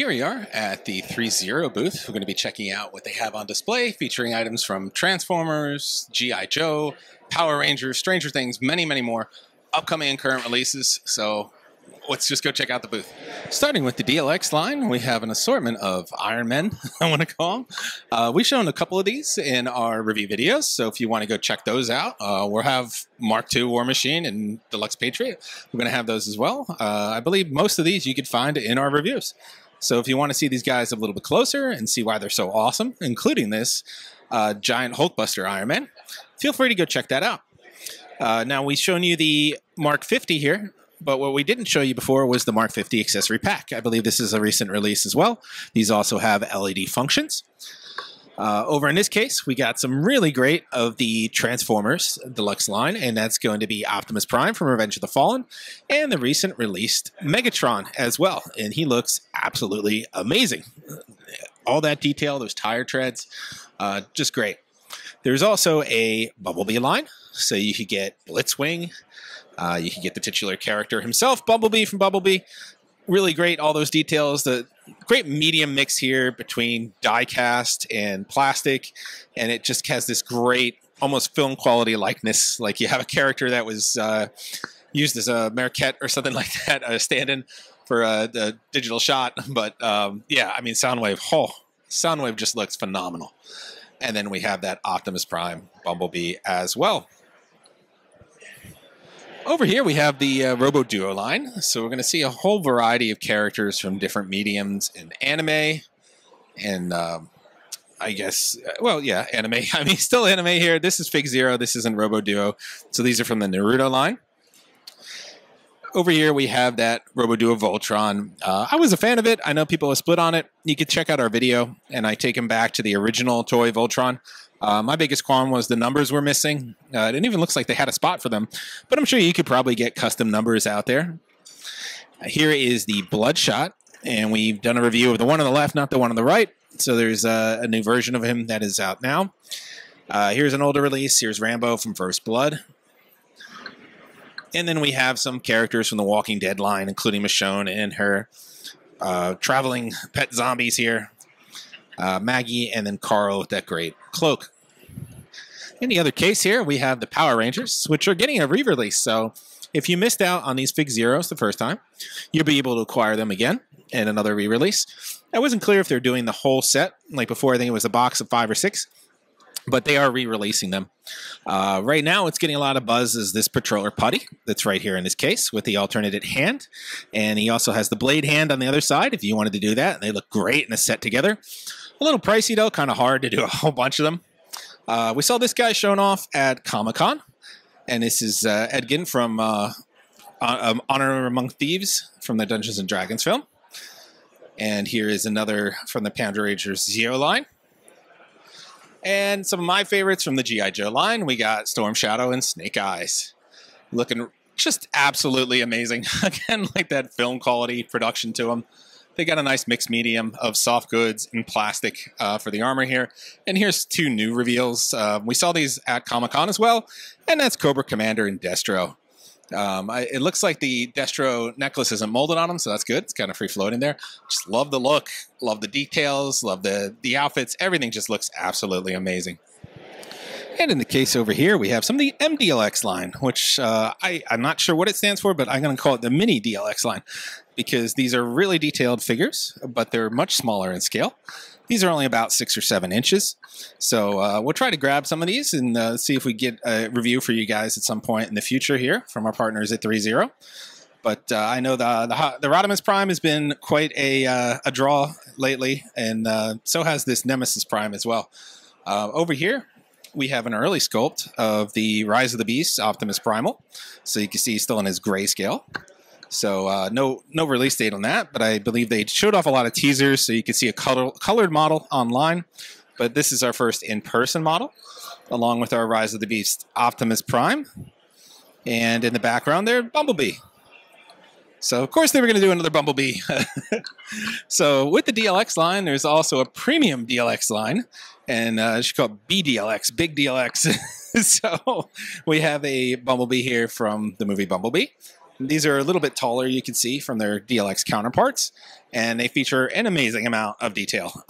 Here we are at the threezero booth. We're going to be checking out what they have on display, featuring items from Transformers, G.I. Joe, Power Rangers, Stranger Things, many, many more upcoming and current releases. So let's just go check out the booth. Starting with the DLX line, we have an assortment of Iron Men, I want to call them. We've shown a couple of these in our review videos, so if you want to go check those out, we'll have Mark II War Machine and Deluxe Patriot. We're going to have those as well. I believe most of these you could find in our reviews. So if you want to see these guys a little bit closer and see why they're so awesome, including this giant Hulkbuster Iron Man, feel free to go check that out. Now, we've shown you the Mark 50 here, but what we didn't show you before was the Mark 50 accessory pack. I believe this is a recent release as well. These also have LED functions. Over in this case, we got some really great of the Transformers Deluxe line, and that's going to be Optimus Prime from Revenge of the Fallen, and the recent released Megatron as well, and he looks absolutely amazing. All that detail, those tire treads, just great. There's also a Bumblebee line, so you could get Blitzwing, you can get the titular character himself, Bumblebee from Bumblebee. Really great, all those details. The great medium mix here between die cast and plastic, and it just has this great, almost film quality likeness. Like you have a character that was used as a Marquette or something like that, a stand-in for the digital shot. But yeah, I mean, Soundwave, Soundwave just looks phenomenal. And then we have that Optimus Prime Bumblebee as well. Over here we have the Robo Duo line, so we're going to see a whole variety of characters from different mediums in anime, and I guess, well, yeah, anime. I mean, still anime here. This is threezero, this isn't Robo Duo, so these are from the Naruto line. Over here we have that Robo Duo Voltron. I was a fan of it. I know people have split on it. You can check out our video, and I take him back to the original toy Voltron. My biggest qualm was the numbers were missing. It even looks like they had a spot for them, but I'm sure you could probably get custom numbers out there. Here is the Bloodshot, and we've done a review of the one on the left, not the one on the right. So there's a new version of him that is out now. Here's an older release. Here's Rambo from First Blood. And then we have some characters from the Walking Dead line, including Michonne and her traveling pet zombies here. Maggie, and then Carl with that great cloak. In the other case here, we have the Power Rangers, which are getting a re-release. So if you missed out on these threezeros the first time, you'll be able to acquire them again in another re-release. I wasn't clear if they're doing the whole set. Like before, I think it was a box of 5 or 6. But they are re-releasing them. Right now, it's getting a lot of buzz as this Patroller Putty that's right here in this case with the alternated hand. And he also has the blade hand on the other side if you wanted to do that. They look great in a set together. A little pricey, though, kind of hard to do a whole bunch of them. We saw this guy shown off at Comic-Con. And this is Edgin from Honor Among Thieves from the Dungeons & Dragons film. And here is another from the Power Rangers Zero line. And some of my favorites from the G.I. Joe line, we got Storm Shadow and Snake Eyes. Looking just absolutely amazing. Again, like that film quality production to them. They got a nice mixed medium of soft goods and plastic for the armor here. And here's 2 new reveals. We saw these at Comic-Con as well. And that's Cobra Commander and Destro. It looks like the Destro necklace isn't molded on them, so that's good. It's kind of free floating there. Just love the look, love the details, love the outfits. Everything just looks absolutely amazing. And in the case over here, we have some of the MDLX line, which I'm not sure what it stands for, but I'm going to call it the Mini DLX line because these are really detailed figures, but they're much smaller in scale. These are only about 6 or 7 inches. So we'll try to grab some of these and see if we get a review for you guys at some point in the future here from our partners at threezero. But I know the Rodimus Prime has been quite a draw lately, and so has this Nemesis Prime as well. Over here, we have an early sculpt of the Rise of the Beast Optimus Primal. So you can see he's still in his grayscale. So no release date on that, but I believe they showed off a lot of teasers, so you can see a colored model online. But this is our first in-person model, along with our Rise of the Beast Optimus Prime. And in the background there, Bumblebee. So, of course, they were going to do another Bumblebee. So, with the DLX line, there's also a premium DLX line. And it's called BDLX, Big DLX. So, we have a Bumblebee here from the movie Bumblebee. These are a little bit taller, you can see, from their DLX counterparts, and they feature an amazing amount of detail.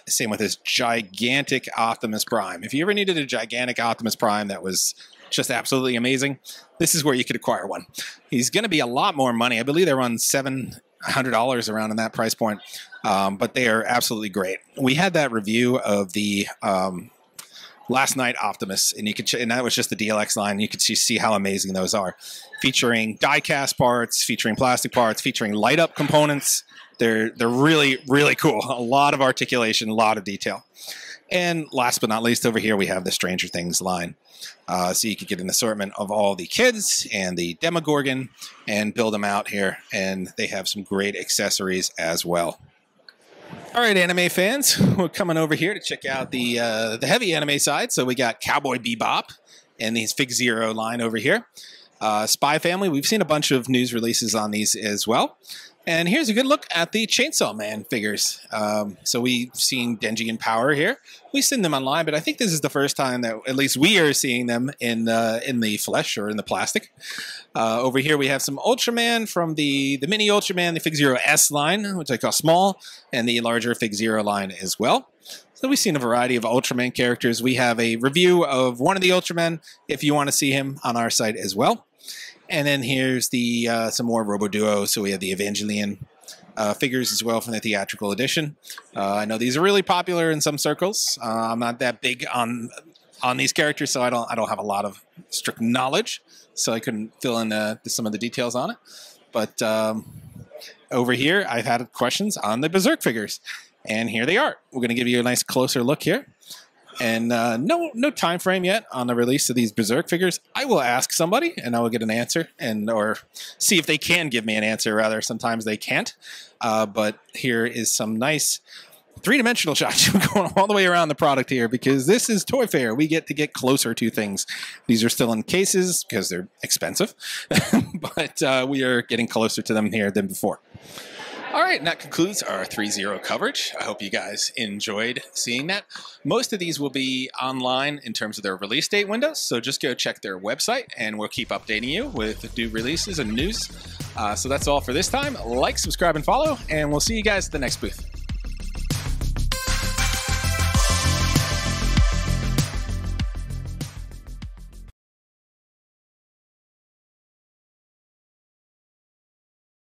Same with this gigantic Optimus Prime. If you ever needed a gigantic Optimus Prime that was just absolutely amazing, this is where you could acquire one. He's going to be a lot more money. I believe they run $700 around in that price point, but they are absolutely great. We had that review of the Last Night Optimus, and you could, and that was just the DLX line. You could see how amazing those are, featuring die-cast parts, featuring plastic parts, featuring light-up components. They're really, really cool. A lot of articulation, a lot of detail. And last but not least, over here we have the Stranger Things line. So you could get an assortment of all the kids and the Demogorgon and build them out here. And they have some great accessories as well. All right, anime fans, we're coming over here to check out the heavy anime side. So we got Cowboy Bebop and these threezero line over here. Spy Family, we've seen a bunch of news releases on these as well. And here's a good look at the Chainsaw Man figures. So we've seen Denji and Power here. We've seen them online, but I think this is the first time that at least we are seeing them in the flesh or in the plastic. Over here we have some Ultraman from the mini Ultraman, the threezero S line, which I call small, and the larger threezero line as well. So we've seen a variety of Ultraman characters. We have a review of one of the Ultramen if you want to see him on our site as well. And then here's the some more Robo Duo. So we have the Evangelion figures as well from the theatrical edition. I know these are really popular in some circles. I'm not that big on these characters, so I don't have a lot of strict knowledge, so I couldn't fill in some of the details on it. But over here, I've had questions on the Berserk figures, and here they are. We're going to give you a nice closer look here. And no time frame yet on the release of these Berserk figures. I will ask somebody, and I will get an answer, or see if they can give me an answer. Rather, sometimes they can't. But here is some nice three-dimensional shots going all the way around the product here, because this is Toy Fair. We get to get closer to things. These are still in cases because they're expensive, but we are getting closer to them here than before. All right, and that concludes our threezero coverage. I hope you guys enjoyed seeing that. Most of these will be online in terms of their release date windows, so just go check their website, and we'll keep updating you with new releases and news. So that's all for this time. Like, subscribe, and follow, and we'll see you guys at the next booth.